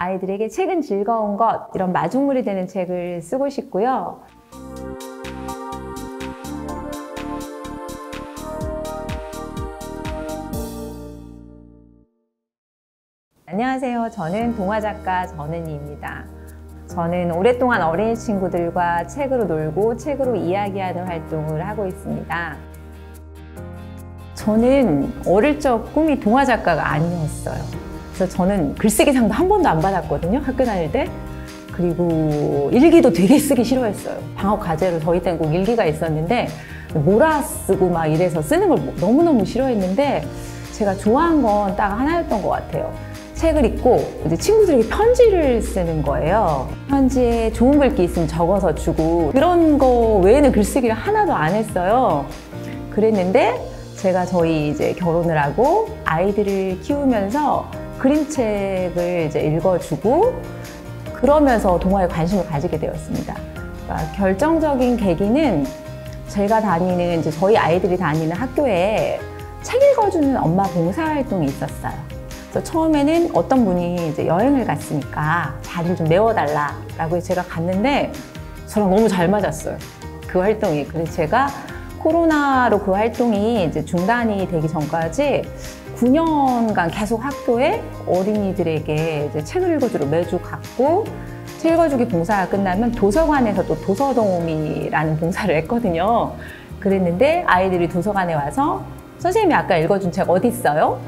아이들에게 책은 즐거운 것, 이런 마중물이 되는 책을 쓰고 싶고요. 안녕하세요. 저는 동화작가 전은희입니다. 저는 오랫동안 어린이 친구들과 책으로 놀고 책으로 이야기하는 활동을 하고 있습니다. 저는 어릴 적 꿈이 동화작가가 아니었어요. 그래서 저는 글쓰기상도 한 번도 안 받았거든요, 학교 다닐 때. 그리고 일기도 되게 쓰기 싫어했어요. 방학 과제로 저희 때는 꼭 일기가 있었는데 몰아 쓰고 막 이래서 쓰는 걸 너무너무 싫어했는데 제가 좋아한 건 딱 하나였던 것 같아요. 책을 읽고 이제 친구들에게 편지를 쓰는 거예요. 편지에 좋은 글귀 있으면 적어서 주고, 그런 거 외에는 글쓰기를 하나도 안 했어요. 그랬는데 제가 저희 이제 결혼을 하고 아이들을 키우면서 그림책을 이제 읽어주고 그러면서 동화에 관심을 가지게 되었습니다. 그러니까 결정적인 계기는 제가 다니는 이제 저희 아이들이 다니는 학교에 책 읽어주는 엄마 봉사활동이 있었어요. 그래서 처음에는 어떤 분이 이제 여행을 갔으니까 자리를 좀 메워달라라고 해서 제가 갔는데 저랑 너무 잘 맞았어요, 그 활동이. 그래서 제가 코로나로 그 활동이 이제 중단이 되기 전까지 9년간 계속 학교에 어린이들에게 이제 책을 읽어주러 매주 갔고, 책 읽어주기 봉사가 끝나면 도서관에서 또 도서도우미라는 봉사를 했거든요. 그랬는데 아이들이 도서관에 와서 선생님이 아까 읽어준 책 어디 있어요?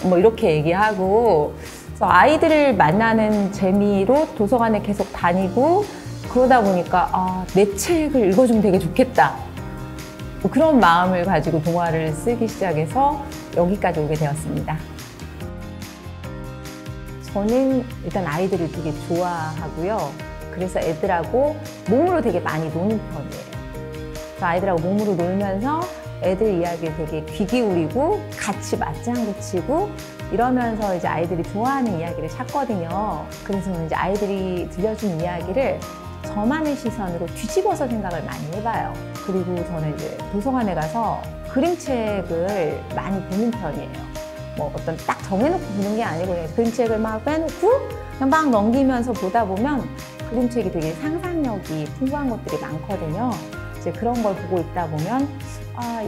뭐 이렇게 얘기하고, 그래서 아이들을 만나는 재미로 도서관에 계속 다니고, 그러다 보니까 내 책을 읽어주면 되게 좋겠다, 그런 마음을 가지고 동화를 쓰기 시작해서 여기까지 오게 되었습니다. 저는 일단 아이들을 되게 좋아하고요. 그래서 애들하고 몸으로 되게 많이 노는 편이에요. 그래서 아이들하고 몸으로 놀면서 애들 이야기를 되게 귀 기울이고 같이 맞장구 치고 이러면서 이제 아이들이 좋아하는 이야기를 찾거든요. 그래서 이제 아이들이 들려준 이야기를 저만의 시선으로 뒤집어서 생각을 많이 해봐요. 그리고 저는 이제 도서관에 가서 그림책을 많이 보는 편이에요. 뭐 어떤 딱 정해놓고 보는 게 아니고 그냥 그림책을 막 빼놓고 그냥 막 넘기면서 보다 보면 그림책이 되게 상상력이 풍부한 것들이 많거든요. 이제 그런 걸 보고 있다 보면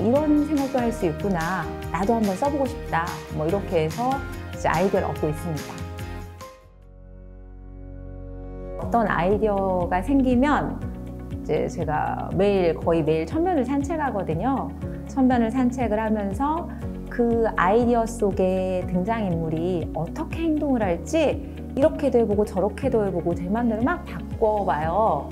이런 생각도 할 수 있구나, 나도 한번 써보고 싶다, 뭐 이렇게 해서 이제 아이디어를 얻고 있습니다. 어떤 아이디어가 생기면 이제 제가 거의 매일 천변을 산책하거든요. 천변을 산책을 하면서 그 아이디어 속에 등장인물이 어떻게 행동을 할지 이렇게도 해보고 저렇게도 해보고 제 맘대로 막 바꿔봐요.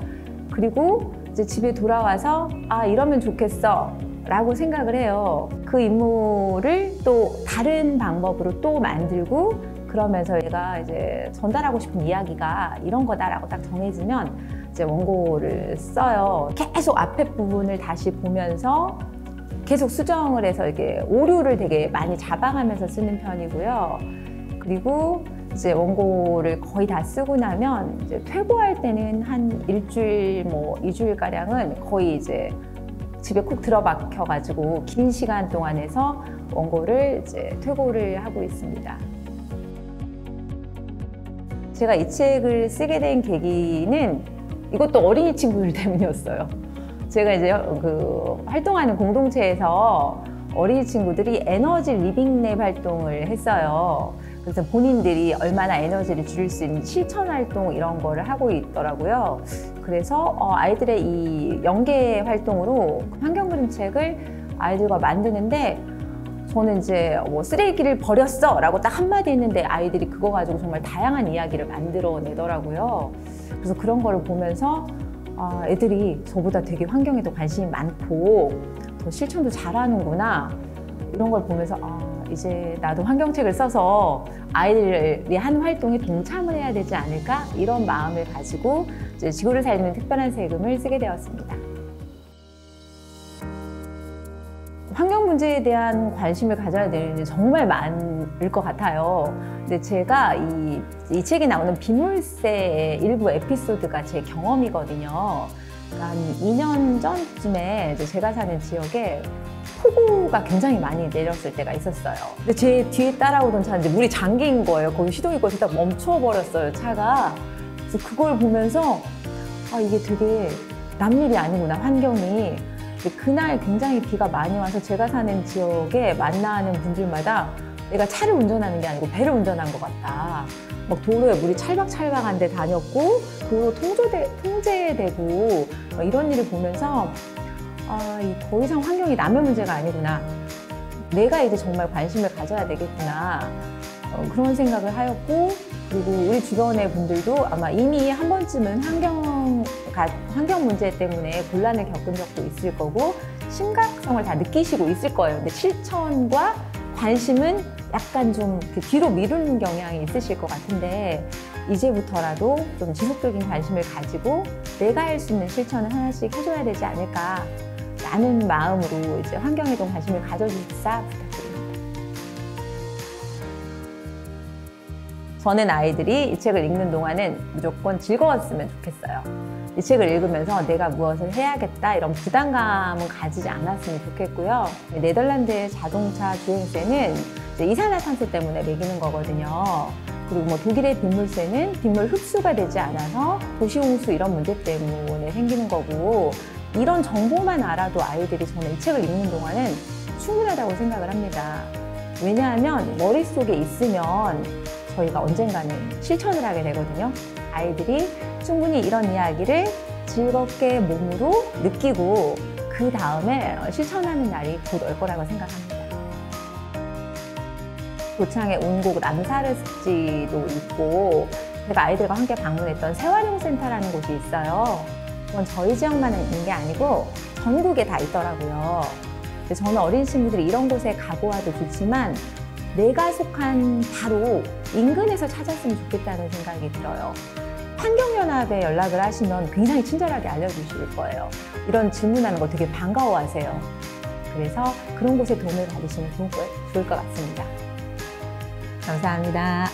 그리고 이제 집에 돌아와서 이러면 좋겠어 라고 생각을 해요. 그 인물을 또 다른 방법으로 또 만들고, 그러면서 얘가 이제 전달하고 싶은 이야기가 이런 거다라고 딱 정해지면 이제 원고를 써요. 계속 앞에 부분을 다시 보면서 계속 수정을 해서 이게 오류를 되게 많이 잡아가면서 쓰는 편이고요. 그리고 이제 원고를 거의 다 쓰고 나면 이제 퇴고할 때는 한 일주일, 뭐 2주일가량은 거의 이제 집에 콕 들어박혀가지고 긴 시간 동안 해서 원고를 이제 퇴고를 하고 있습니다. 제가 이 책을 쓰게 된 계기는 이것도 어린이 친구들 때문이었어요. 제가 이제 활동하는 공동체에서 어린이 친구들이 에너지 리빙랩 활동을 했어요. 그래서 본인들이 얼마나 에너지를 줄일 수 있는 실천 활동 이런 거를 하고 있더라고요. 그래서 아이들의 이 연계 활동으로 환경 그림책을 아이들과 만드는데, 저는 이제 뭐 쓰레기를 버렸어 라고 딱 한마디 했는데 아이들이 그거 가지고 정말 다양한 이야기를 만들어내더라고요. 그래서 그런 거를 보면서 애들이 저보다 되게 환경에도 관심이 많고 더 실천도 잘하는구나, 이런 걸 보면서 이제 나도 환경책을 써서 아이들이 하는 활동에 동참을 해야 되지 않을까, 이런 마음을 가지고 이제 지구를 살리는 특별한 세금을 쓰게 되었습니다. 환경 문제에 대한 관심을 가져야 되는데 정말 많을 것 같아요. 근데 제가 이 책에 나오는 비물세의 일부 에피소드가 제 경험이거든요. 그러니까 한 2년 전쯤에 이제 제가 사는 지역에 폭우가 굉장히 많이 내렸을 때가 있었어요. 근데 제 뒤에 따라오던 차는 이제 물이 잠긴 거예요. 거기 시동이 꺼서 딱 멈춰버렸어요, 차가. 그래서 그걸 보면서 아, 이게 되게 남일이 아니구나, 환경이. 근데 그날 굉장히 비가 많이 와서 제가 사는 지역에 만나는 분들마다 내가 차를 운전하는 게 아니고 배를 운전한 것 같다. 막 도로에 물이 찰박찰박한 데 다녔고 도로 통제되고 이런 일을 보면서 아, 더 이상 환경이 남의 문제가 아니구나. 내가 이제 정말 관심을 가져야 되겠구나. 그런 생각을 하였고, 그리고 우리 주변의 분들도 아마 이미 한 번쯤은 환경 문제 때문에 곤란을 겪은 적도 있을 거고 심각성을 다 느끼시고 있을 거예요. 근데 실천과 관심은 약간 좀 뒤로 미루는 경향이 있으실 것 같은데 이제부터라도 좀 지속적인 관심을 가지고 내가 할 수 있는 실천을 하나씩 해줘야 되지 않을까 라는 마음으로 이제 환경에 좀 관심을 가져주십사 부탁드립니다. 저는 아이들이 이 책을 읽는 동안은 무조건 즐거웠으면 좋겠어요. 이 책을 읽으면서 내가 무엇을 해야겠다 이런 부담감은 가지지 않았으면 좋겠고요. 네덜란드의 자동차 주행세는 이제 이산화탄소 때문에 매기는 거거든요. 그리고 뭐 독일의 빗물세는 빗물 흡수가 되지 않아서 도시홍수 이런 문제 때문에 생기는 거고, 이런 정보만 알아도 아이들이 저는 이 책을 읽는 동안은 충분하다고 생각을 합니다. 왜냐하면 머릿속에 있으면 저희가 언젠가는 실천을 하게 되거든요. 아이들이 충분히 이런 이야기를 즐겁게 몸으로 느끼고 그 다음에 실천하는 날이 곧 올 거라고 생각합니다. 고창에 운곡 남사르 습지도 있고, 제가 아이들과 함께 방문했던 재활용센터라는 곳이 있어요. 그건 저희 지역만 있는 게 아니고 전국에 다 있더라고요. 저는 어린 친구들이 이런 곳에 가고 와도 좋지만 내가 속한 바로 인근에서 찾았으면 좋겠다는 생각이 들어요. 환경연합에 연락을 하시면 굉장히 친절하게 알려주실 거예요. 이런 질문하는 거 되게 반가워하세요. 그래서 그런 곳에 도움을 받으시면 좋을 것 같습니다. 감사합니다.